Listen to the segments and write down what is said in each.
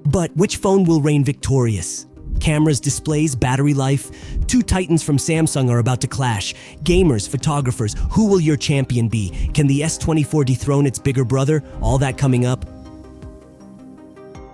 But which phone will reign victorious? Cameras, displays, battery life? Two titans from Samsung are about to clash. Gamers, photographers, who will your champion be? Can the S24 dethrone its bigger brother? All that coming up.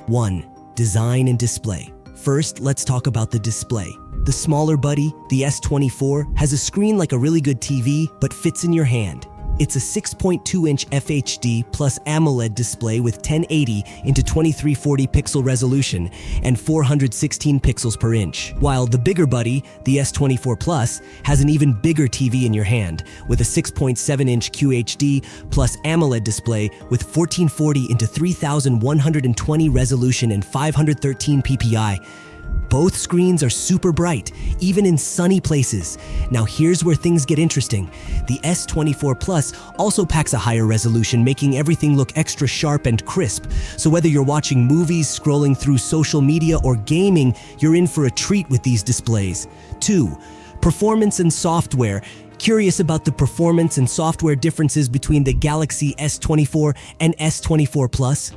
1. Design and display. First, let's talk about the display. The smaller buddy, the S24, has a screen like a really good TV, but fits in your hand. It's a 6.2-inch FHD plus AMOLED display with 1080 into 2340 pixel resolution and 416 pixels per inch. While the bigger buddy, the S24 Plus, has an even bigger TV in your hand with a 6.7-inch QHD plus AMOLED display with 1440 into 3120 resolution and 513 ppi. Both screens are super bright, even in sunny places. Now here's where things get interesting. The S24 Plus also packs a higher resolution, making everything look extra sharp and crisp. So whether you're watching movies, scrolling through social media, or gaming, you're in for a treat with these displays. 2. Performance and software. Curious about the performance and software differences between the Galaxy S24 and S24 Plus?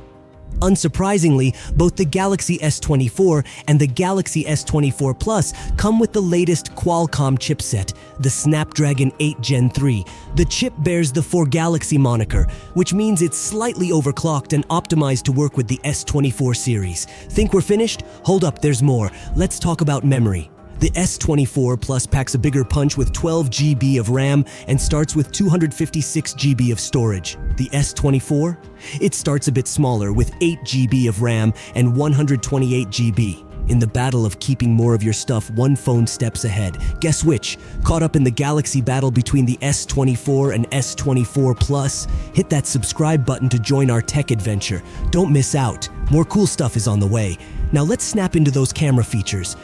Unsurprisingly, both the Galaxy S24 and the Galaxy S24 Plus come with the latest Qualcomm chipset, the Snapdragon 8 Gen 3. The chip bears the For Galaxy moniker, which means it's slightly overclocked and optimized to work with the S24 series. Think we're finished? Hold up, there's more. Let's talk about memory. The S24 Plus packs a bigger punch with 12 GB of RAM and starts with 256 GB of storage. The S24? It starts a bit smaller with 8 GB of RAM and 128 GB. In the battle of keeping more of your stuff, one phone steps ahead. Guess which? Caught up in the Galaxy battle between the S24 and S24 Plus? Hit that subscribe button to join our tech adventure. Don't miss out. More cool stuff is on the way. Now let's snap into those camera features.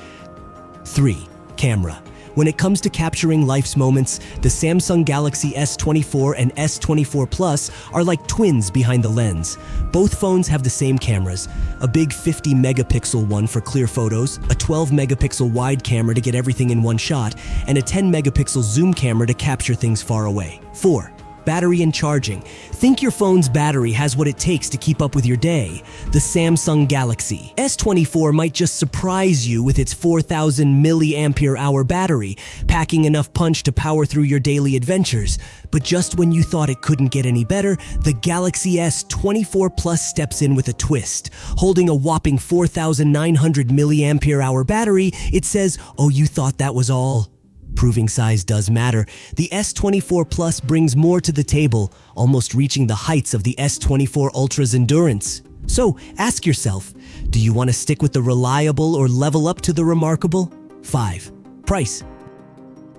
3. Camera. When it comes to capturing life's moments, the Samsung Galaxy S24 and S24 Plus are like twins behind the lens. Both phones have the same cameras, a big 50 megapixel one for clear photos, a 12 megapixel wide camera to get everything in one shot, and a 10 megapixel zoom camera to capture things far away. 4. Battery and charging. Think your phone's battery has what it takes to keep up with your day. The Samsung Galaxy S24 might just surprise you with its 4,000 mAh battery, packing enough punch to power through your daily adventures. But just when you thought it couldn't get any better, the Galaxy S24 Plus steps in with a twist. Holding a whopping 4,900 mAh battery, it says, "Oh, you thought that was all?" Proving size does matter. The S24 Plus brings more to the table, almost reaching the heights of the S24 Ultra's endurance. So ask yourself, do you want to stick with the reliable or level up to the remarkable? 5. Price.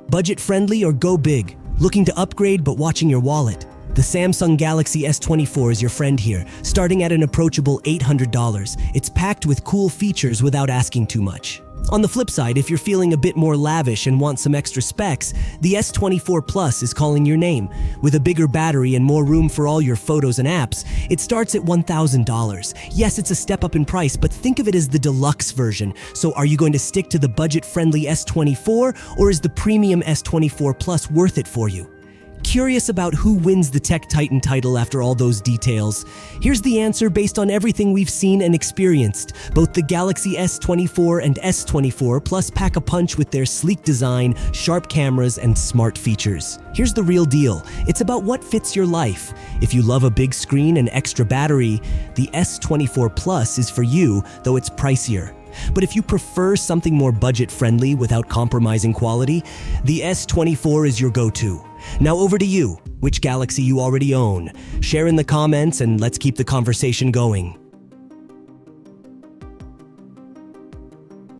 Budget friendly or go big? Looking to upgrade but watching your wallet? The Samsung Galaxy S24 is your friend here, starting at an approachable $800. It's packed with cool features without asking too much. On the flip side, if you're feeling a bit more lavish and want some extra specs, the S24 Plus is calling your name. With a bigger battery and more room for all your photos and apps, it starts at $1,000. Yes, it's a step up in price, but think of it as the deluxe version. So are you going to stick to the budget-friendly S24, or is the premium S24 Plus worth it for you? Curious about who wins the Tech Titan title after all those details? Here's the answer based on everything we've seen and experienced. Both the Galaxy S24 and S24 Plus pack a punch with their sleek design, sharp cameras, and smart features. Here's the real deal. It's about what fits your life. If you love a big screen and extra battery, the S24 Plus is for you, though it's pricier. But if you prefer something more budget-friendly without compromising quality, the S24 is your go-to. Now over to you. Which Galaxy you already own? Share in the comments and let's keep the conversation going.